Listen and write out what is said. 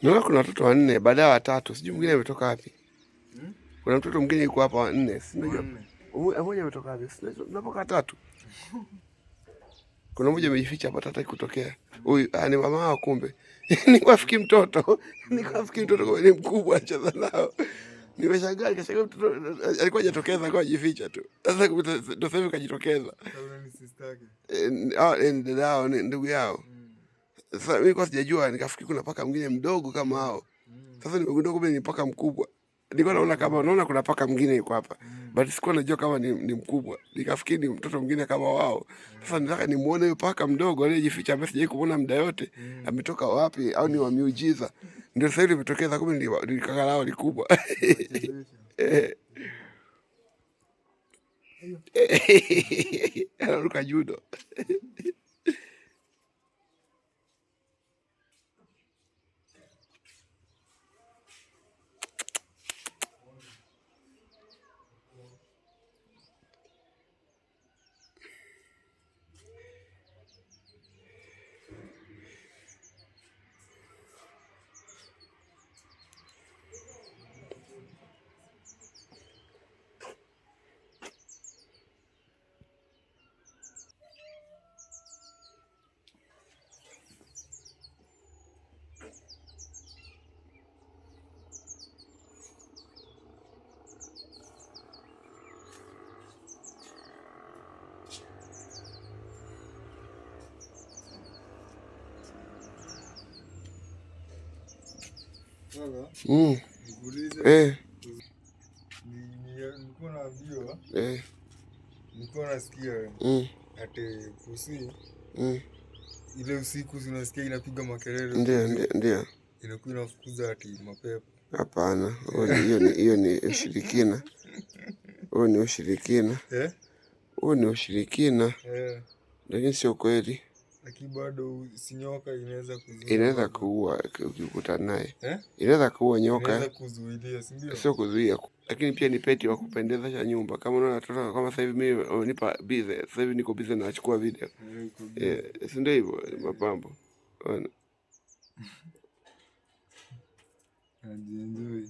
Naona kuna watoto wanne baada ya watatu, sijui mwingine ametoka wapi. Kuna mtoto mwingine yuko hapa wanne, si unajua. Mmoja ametoka wapi? Tunapoka tatu. Kuna mmoja amejificha hapa hataki kutokea. Huyu ni mama wao kumbe. Nikafikiri mtoto. Nikafikiri mtoto kwa ni mkubwa acheza nao. Nimeshangaa nikashangaa mtoto alikuwa hajatokeza kwa jificha tu. Sasa ndio sasa kajitokeza. Sababu ni sister yake. Ni dada yao, ni ndugu yao. Sasa mimi kwa sijajua nikafikiri kuna paka mwingine mdogo kama hao. Sasa nimegundua kumbe ni paka mkubwa. Nilikuwa naona kuna paka mwingine yuko hapa. But sikuwa najua kama ni mkubwa. Nikafikiri ni mtoto mwingine kama wao. Sasa nataka nimuone huyo paka mdogo aliyejificha ambaye sijawahi kumuona muda yote. Ametoka wapi au ni wa miujiza. Ndio sasa hivi imetokeza kumbe ni kaka lao likubwa. Anaruka judo. Nilikuwa naambiwa nilikuwa nasikia ati pusi ile usiku zinasikia inapiga makelele. Ndio. Inakuwa inafukuza ati mapepo. Hapana, hiyo ni ushirikina. Huo ni ushirikina. Huo ni ushirikina. Lakini sio kweli. Lakini bado si nyoka inaweza kuua ukikutana naye. Inaweza kuua nyoka. Inaweza kuzuilia, si ndio? Sio kuzuia. Lakini pia ni peti wa kupendezesha nyumba. Kama unaona watoto kama sasa hivi mimi nipa busy. Sasa hivi niko busy na nachukua video. Si ndio hivyo mapambo. Ona. Enjoy.